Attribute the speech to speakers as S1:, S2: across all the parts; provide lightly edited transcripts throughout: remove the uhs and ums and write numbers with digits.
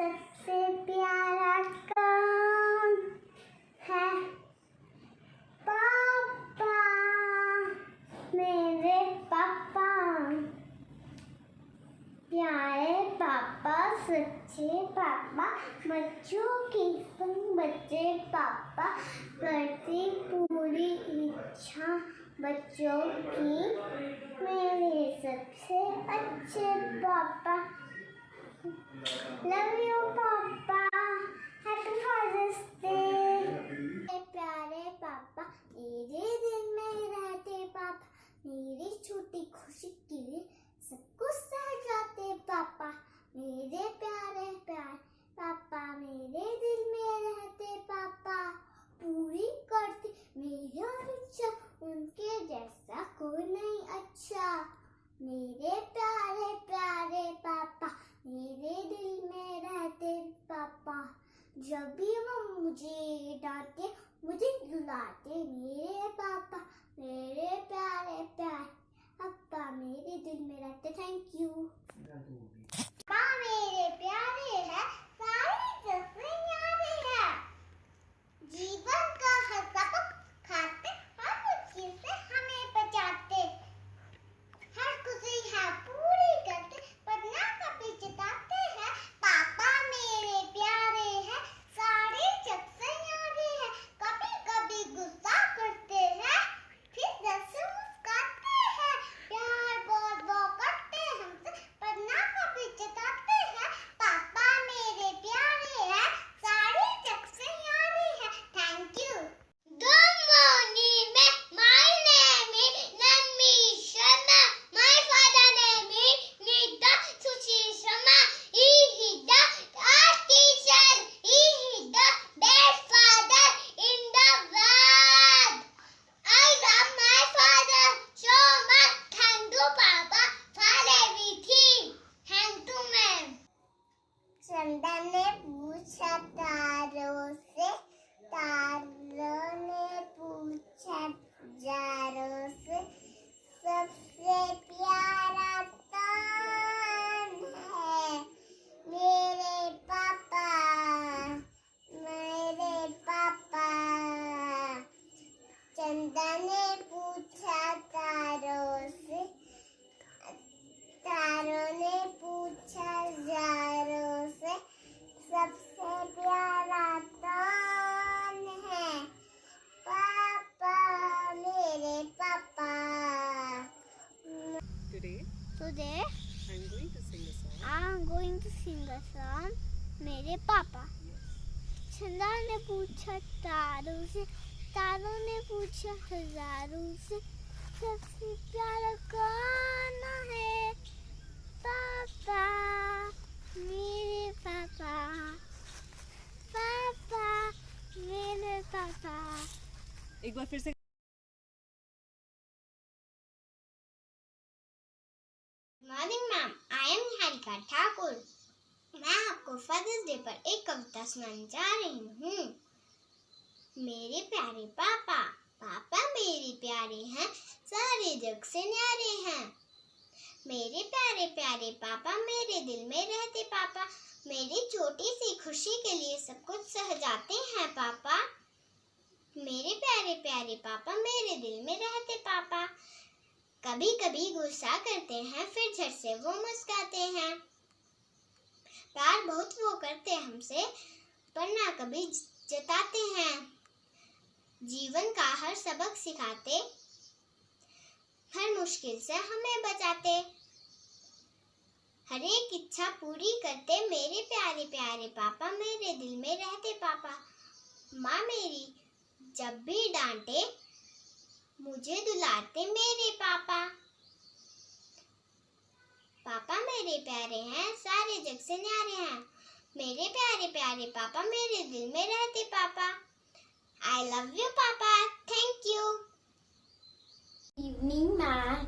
S1: सबसे प्यारा कौन है? पापा, मेरे पापा, प्यारे पापा, सच्चे पापा, बच्चों की संग बच्चे पापा, करती पूरी इच्छा बच्चों की, मेरे सबसे अच्छे पापा। लव यू पापा, हैप्पी फादर्स डे। प्यारे पापा, मेरे दिल में रहते पापा, मेरी छोटी खुशी के लिए सब कुछ सह जाते पापा। मेरे प्यारे प्यारे पापा, मेरे दिल में रहते पापा, पूरी करते मेरी हर इच्छा, उनके जैसा कोई नहीं अच्छा। मेरे प्यारे प्यारे पापा, मेरे दिल में रहते पापा, जब भी वो मुझे डांटे मुझे रुलाते मेरे पापा। मेरे प्यारे प्यारे पापा, मेरे दिल में रहते। Thank you. पापा मेरे प्यारे हैं, सारी सबसे न्यारे हैं, जीवन का हर कदम खाते, हर मुश्किल से हमें बचाते, हर खुशी है पूरी करते, पर ना कभी जताते हैं। पापा मेरे प्यारे हैं, सारे जग से न्यारे हैं, कभी कभी गुस्सा करते हैं, फिर दिल से मुस्कुराते हैं, प्यार बहुत बहुत करते हमसे, पर ना कभी जताते हैं। पापा मेरे प्यारे हैं, सारे जग से न्यारे हैं। Thank you. Good morning, my name is Nanmi Sharma. My father name is Nida Sushil Sharma. He is the art teacher. He is the best father in the world. I love my father so much. Thank you, Papa, for everything. Thank you, ma'am. चंदा ने पूछा तारों से, तारों ने पूछा जारों से, सबसे प्यारा कौन है? मेरे पापा, मेरे पापा। चंदा ने पूछा तारों से, तारों ने पूछा जारों से, सबसे प्यारा कौन है? पापा, मेरे पापा। Today I'm going to sing a song. मेरे पापा। चंदा ने पूछा तारों से, तारों ने पूछा हजारों से, सबसे प्यारा कौन है? पापा, मेरे पापा, पापा, मेरे पापा।
S2: एक बार फिर से।
S1: Morning ma'am, I am Niharika Thakur. मैं आपको फादर्स डे पर एक कविता सुनाने जा रही हूँ। मेरे प्यारे पापा, पापा मेरे प्यारे हैं, सारे जग से न्यारे हैं। मेरे प्यारे प्यारे पापा, मेरे दिल में रहते पापा, मेरी छोटी सी खुशी के लिए सब कुछ सह जाते हैं पापा। मेरे प्यारे प्यारे पापा, मेरे दिल में रहते पापा, कभी कभी गुस्सा करते हैं, फिर झट से वो मुस्कुराते हैं, प्यार बहुत वो करते हमसे, पर ना कभी जताते हैं, जीवन का हर सबक सिखाते, हर मुश्किल से हमें बचाते, हर एक इच्छा पूरी करते। मेरे प्यारे प्यारे पापा, मेरे दिल में रहते पापा। माँ मेरी जब भी डांटे मुझे दुलारते मेरे पापा। पापा मेरे प्यारे हैं, सारे जग से न्यारे हैं। मेरे प्यारे प्यारे पापा, मेरे दिल में रहते पापा। I love you, Papa. Thank you. Evening, ma'am.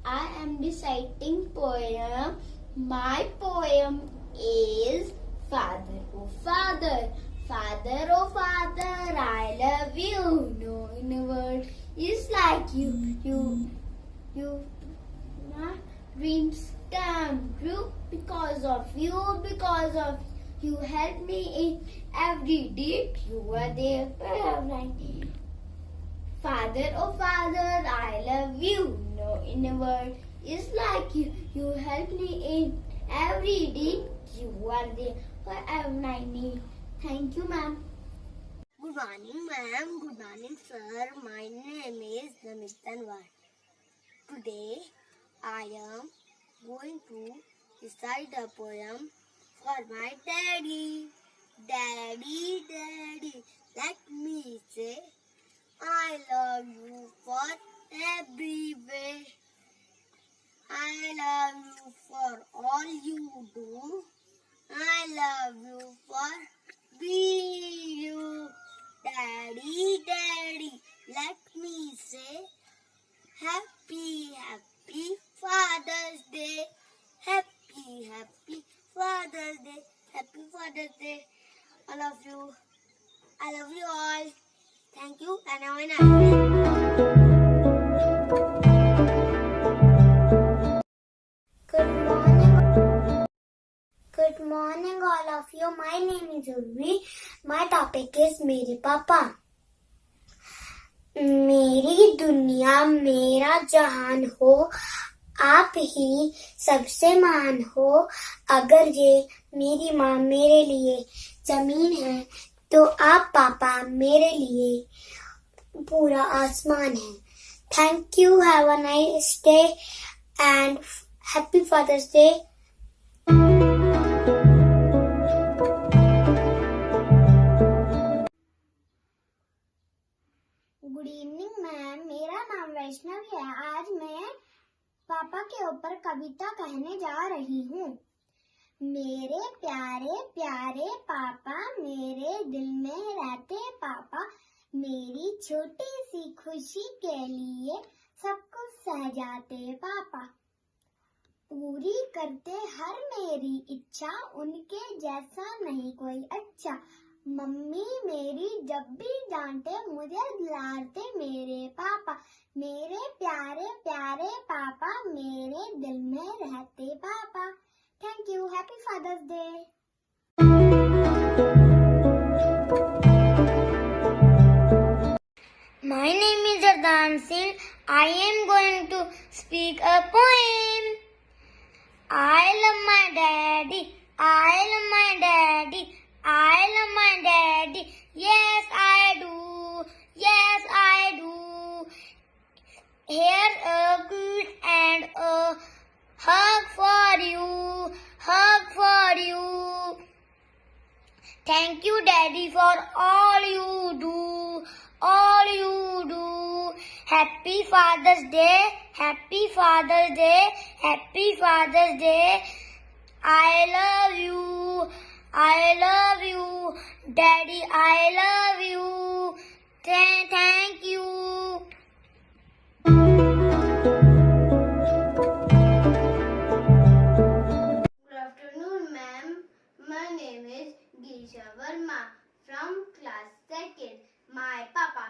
S1: I am reciting poem. My poem is Father, oh Father, Father, oh Father, I love you. No in the world is like you. My dreams grew because of you, because of you helped me in every deed. You were there for me. Father, oh Father, I love you. No in a word is like you. You helped me in every deed. You are there wherever I need. Thank you, ma'am. Good morning, ma'am. Good morning, sir. My name is Namit Tanwar. Today, I am going to recite a poem for my daddy. Daddy, daddy, let me say, I love you for every way. I love you for all you do. I love you for being you. Daddy, daddy, let me say, happy, happy Father's Day. Happy, happy Father's Day. Happy Father's Day. I love you. I love you all. Thank you and have a nice day. Good morning. Good morning all of you. My name is Urvi. My topic is मेरे पापा. मेरी दुनिया मेरा जहान हो, आप ही सबसे महान हो. अगर ये मेरी माँ मेरे लिए जमीन है, तो आप पापा मेरे लिए पूरा आसमान है. Thank you. Have a nice day and happy Father's Day. Good evening ma'am. मेरा नाम वैष्णवी है. आज मैं पापा के ऊपर कविता कहने जा रही हूँ. मेरे प्यारे प्यारे पापा, मेरे दिल में रहते पापा, मेरी छोटी सी खुशी के लिए सब कुछ सह जाते पापा. पूरी करते हर मेरी इच्छा, उनके जैसा नहीं कोई अच्छा. मम्मी मेरी जब भी डांटे, मुझे दुलारते मेरे पापा. मेरे प्यारे प्यारे पापा, मेरे दिल में रहते पापा. Thank you. Happy Father's Day. My name is Ardan Singh. I am going to speak a poem. I love my daddy. I love my daddy. I love my daddy. Yes, I do. Yes, I do. Here's a kiss and a hug for you. Hug for you. Thank you, Daddy, for all you do. All you do. Happy Father's Day. Happy Father's Day. Happy Father's Day. I love you. I love you. Daddy, I love you. Thank you. Good afternoon, ma'am. My name is Gisha Verma from class 2nd. My papa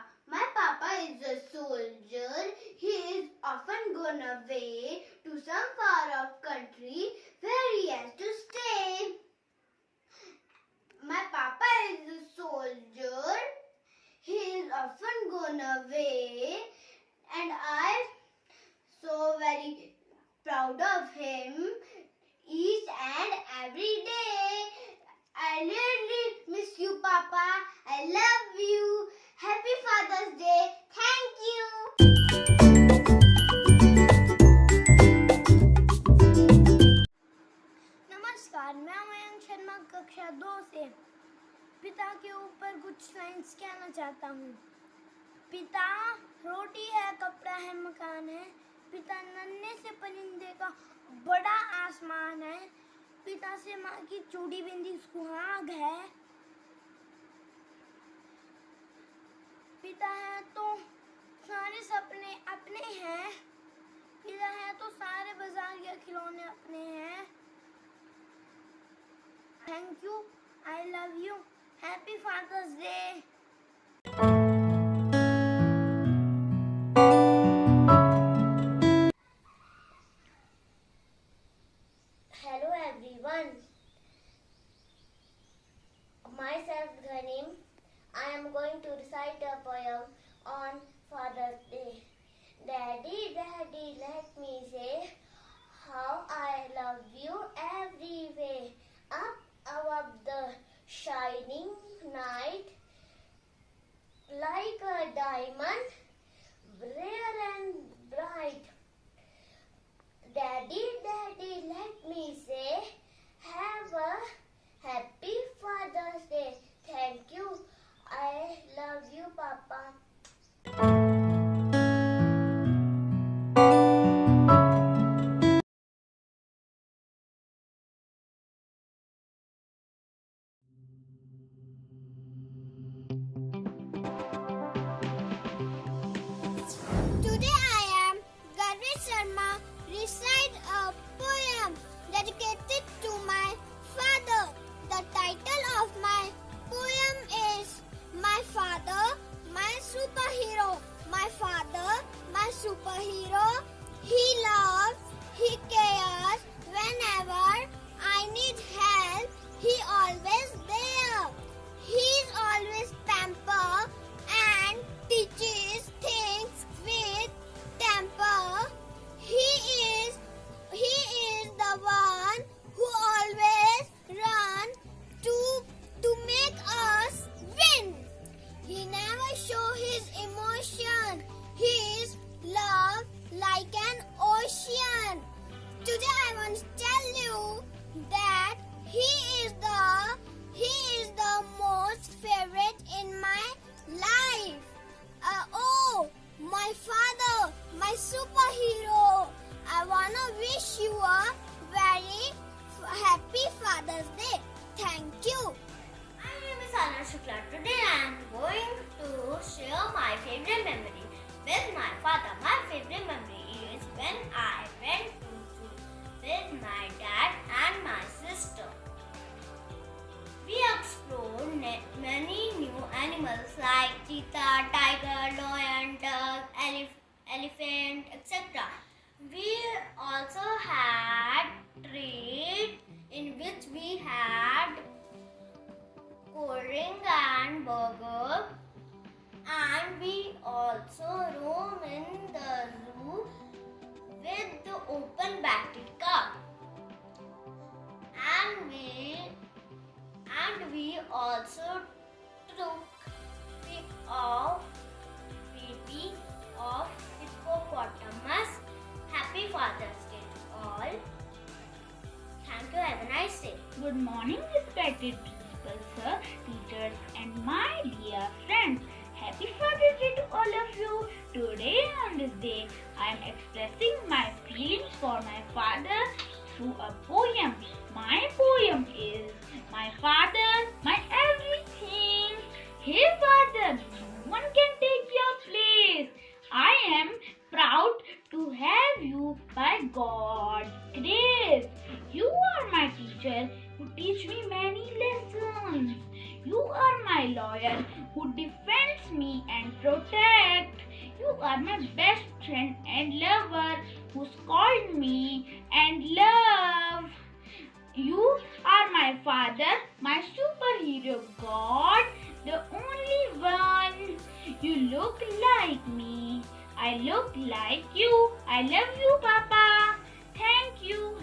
S1: is a soldier. He is often gone away to some far off country where he has to stay. My papa is a soldier. He is often gone away, and I'm so very proud of him each and every day. I really miss you, Papa. I love you. Happy Father's Day. Thank you. नमस्कार, मैं मयंक शर्मा कक्षा 2 से पिता के ऊपर कुछ lines कहना चाहता हूँ. पिता रोटी है, कपड़ा है, मकान है. पिता नन्हे से परिंदे का बड़ा आसमान है. पिता से माँ की चूड़ी बिंदी सुहाग है. पिता है तो सारे सपने अपने हैं. पिता है तो सारे बाजार के खिलौने अपने हैं. Thank you. I love you. Happy Father's Day. everyone. Myself Ghanim. I am going to recite a poem on Father's Day. Daddy, Daddy, let me say how I love you every way. Up above the shining night, like a diamond, rare and bright. Daddy, Daddy, let me say, have a happy Father's Day. Thank you. I love you, Papa. Today I am Garvit Sharma recite a poem dedicated to my father. The title of my poem is My Father, My Superhero. My father, my superhero. He loves, he cares. Whenever I need help, he always there. He's always pamper and teaches things with temper. He is the one who always run to make us win. He never show his emotion. His love like an ocean. Today I want to tell you that he is the most favorite in my life. Oh, my father, my superhero. I wanna wish you a very happy Father's Day. Thank you. My name is Anna Shukla. Today I am going to share my favorite memory with my father. My favorite memory is when I went to zoo with my dad and my sister. We explored many new animals like cheetah, tiger, lion, duck, elephant, etc. We also had treat in which we had cold drink and burger, and we also roam in the zoo with the open battery car. And we also took pic of baby of hippopotamus. Happy Father's Day to all. Thank you. Have a nice day.
S3: Good morning, respected principal sir, teachers, and my dear friends. Happy Father's Day to all of you. Today on this day, I am expressing my feelings for my father through a poem. My poem is My Father, My Everything. Hey father, no one can take your place. I am proud to have you by God's grace. You are my teacher who teach me many lessons. You are my lawyer who defends me and protect. You are my best friend and lover who scold me and love. You are my father, my superhero God, the only one. You look like me. I look like you. I love you, Papa. Thank you.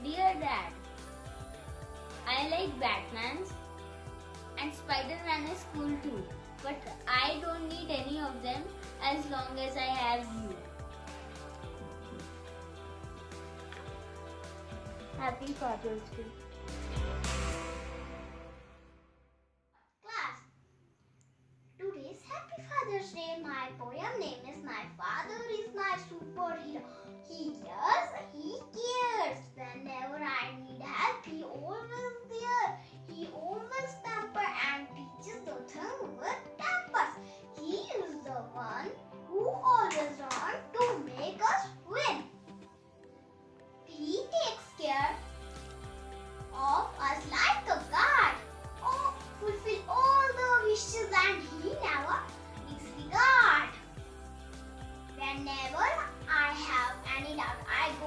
S1: Dear Dad, I like Batman and Spider-Man is cool too. But I don't need any of them as long as I have you. Happy Father's Day. Class, today's Happy Father's Day. My poem name is My Father is My Superhero. He loves, he cares. Whenever I need help, he always there. He always pamper and teaches the thing with tempers. He is the one who always runs to make us win. He takes care of us like a guard. Oh, fulfill all the wishes and he never disregard. Whenever I have any doubt, I go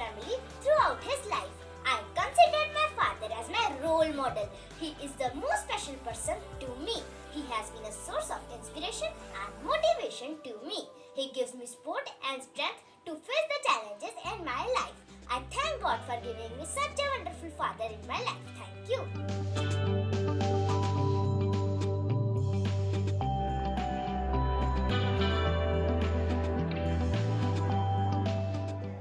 S1: family throughout his life. I considered my father as my role model. He is the most special person to me. He has been a source of inspiration and motivation to me. He gives me support and strength to face the challenges in my life. I thank God for giving me such a wonderful father in my life. Thank you.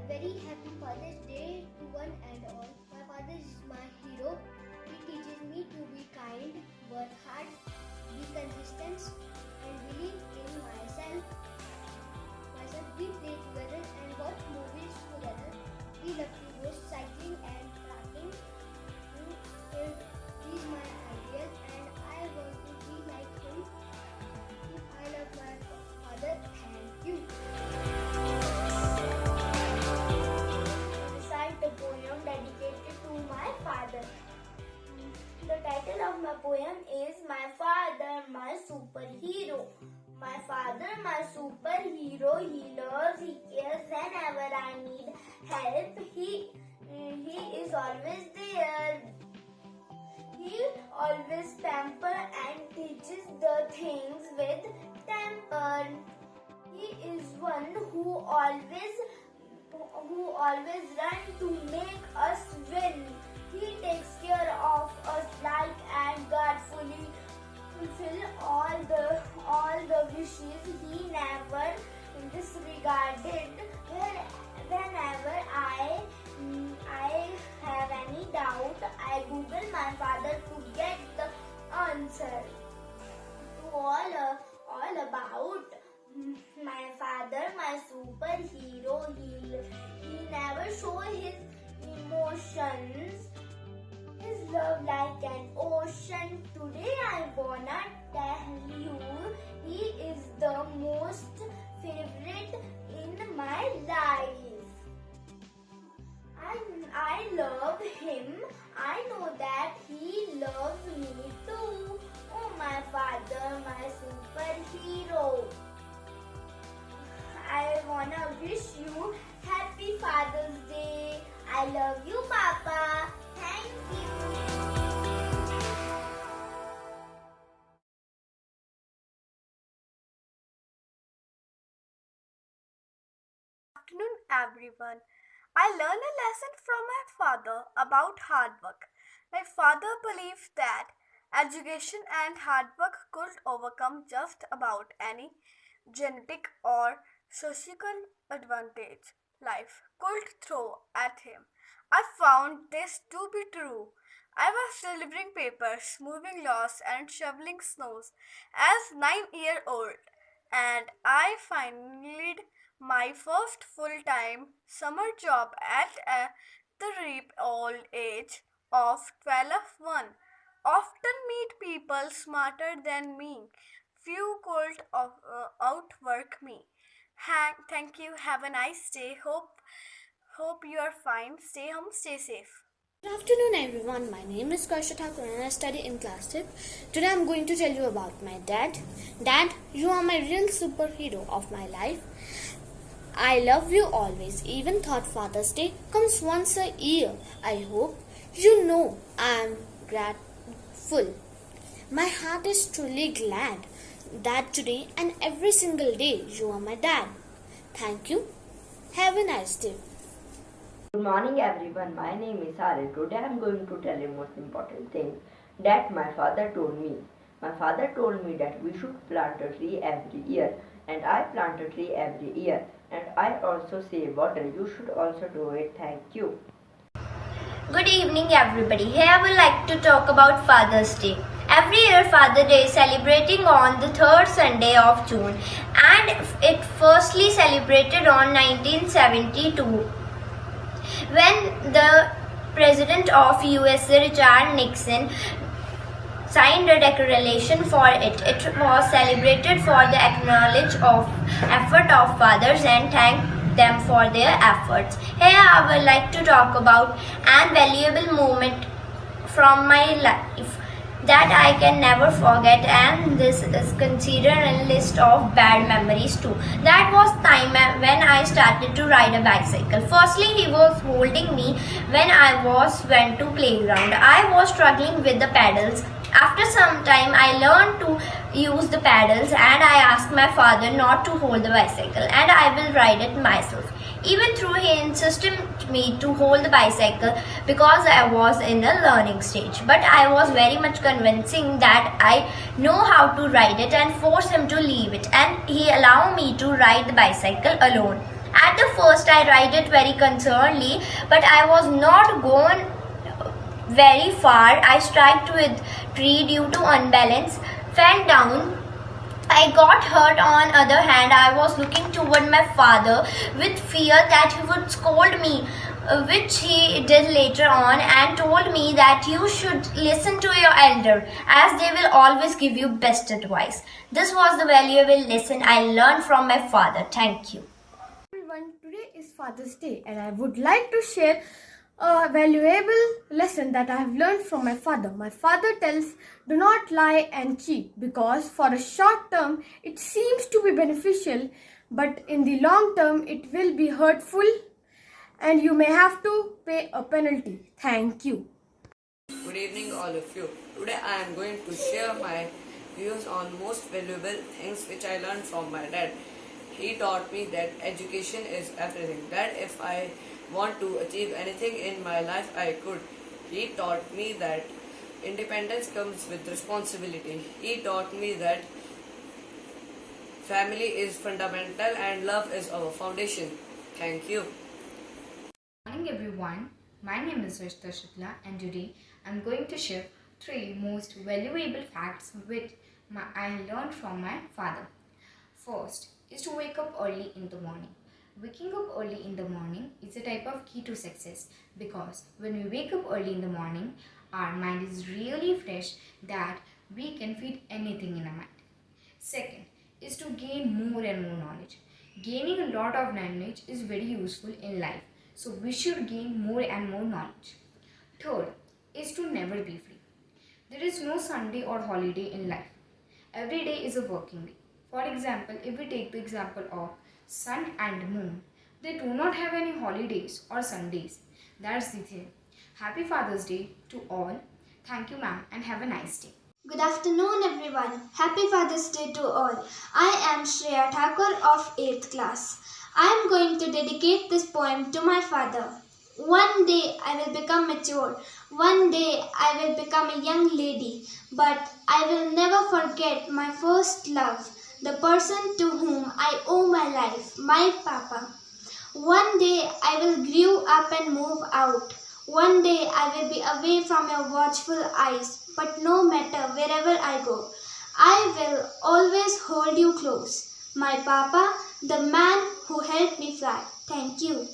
S4: Very happy Father's Day to one and all. My father is my hero. He teaches me to be kind, work hard, be consistent, and believe in myself. We play together and watch movies together. We love to go cycling and trekking. He is my ideal and I want to be like him. I love my father. Thank you.
S1: Recite a poem dedicated to my father. The title of my poem is My Father, My Superhero. My father, my superhero, he loves, he cares whenever I need help. He is always there. He always pamper and teaches the things with temper. He is one who always run to make us win. He takes care of us like and guardfully fulfill all the wishes he never disregarded. Whenever I have any doubt, I Google my father to get the answer to all about my father, my superhero. He never show his emotions. His love like an ocean. Today I wanna tell you, he is the most favorite in my life. I love him. I know that he loves me too. Oh, my father, my superhero. I wanna wish you Happy Father's Day. I love you, Papa. Thank you.
S5: Afternoon, everyone. I learned a lesson from my father about hard work. My father believed that education and hard work could overcome just about any genetic or social advantage life could throw at him. I found this to be true. I was delivering papers, moving logs, and shoveling snows as 9-year-old, and I finally my first full-time summer job at the ripe old age of 12. Often meet people smarter than me. Few could outwork me. Thank you. Have a nice day. Hope you are fine. Stay home. Stay safe.
S6: Good afternoon, everyone. My name is Karsha Thakur and I study in class 5. Today I'm going to tell you about my dad. Dad, you are my real superhero of my life. I love you always, even thought Father's Day comes once a year. I hope you know I am grateful. My heart is truly glad that today and every single day you are my dad. Thank you. Have a nice day.
S7: Good morning everyone, my name is Hari. Today I am going to tell you most important thing that my father told me. My father told me that we should plant a tree every year, and I plant a tree every year, and I also save water. You should also do it. Thank you.
S8: Good evening everybody. Here I would like to talk about Father's Day. Every year Father's Day is celebrating on the third Sunday of June, and it firstly celebrated on 1972 when the President of USA Richard Nixon signed a declaration for it. It was celebrated for the acknowledge of effort of fathers and thank them for their efforts. Here I would like to talk about an valuable moment from my life. that I can never forget, and this is considered a list of bad memories too. That was time when I started to ride a bicycle. Firstly, he was holding me when I went to playground. I was struggling with the pedals. After some time, I learned to use the pedals, and I asked my father not to hold the bicycle, and I will ride it myself. Even though he insisted me to hold the bicycle because I was in a learning stage, but I was very much convincing that I know how to ride it and force him to leave it, and he allowed me to ride the bicycle alone. At the first, I ride it very concernedly, but I was not going very far. I struck with tree due to unbalance, fell down. I got hurt. On other hand, I was looking toward my father with fear that he would scold me, which he did later on, and told me that you should listen to your elder as they will always give you best advice. This was the valuable lesson I learned from my father. Thank you.
S6: Everyone, today is Father's Day, and I would like to share a valuable lesson that I have learned from my father. My father tells, do not lie and cheat, because for a short term it seems to be beneficial, but in the long term it will be hurtful and you may have to pay a penalty. Thank you.
S9: Good evening, all of you. Today I am going to share my views on most valuable things which I learned from my dad. He taught me that education is everything, that if I want to achieve anything in my life, I could. He taught me that independence comes with responsibility. He taught me that family is fundamental and love is our foundation. Thank you.
S10: Good morning everyone, my name is Rishta Shukla, and today I am going to share 3 most valuable facts which I learned from my father. First is to wake up early in the morning. Waking up early in the morning is a type of key to success, because when we wake up early in the morning, our mind is really fresh that we can feed anything in our mind. Second is to gain more and more knowledge. Gaining a lot of knowledge is very useful in life, so we should gain more and more knowledge. Third is to never be free. There is no Sunday or holiday in life. Every day is a working day. For example, if we take the example of sun and moon, they do not have any holidays or Sundays. That's the thing. Happy Father's Day to all. Thank you, ma'am, and have a nice day.
S1: Good afternoon, everyone. Happy Father's Day to all. I am Shreya Thakur of 8th class. I am going to dedicate this poem to my father. One day I will become mature. One day I will become a young lady. But I will never forget my first love, the person to whom I owe my life, my papa. One day I will grow up and move out. One day I will be away from your watchful eyes. But no matter wherever I go, I will always hold you close. My papa, the man who helped me fly. Thank you.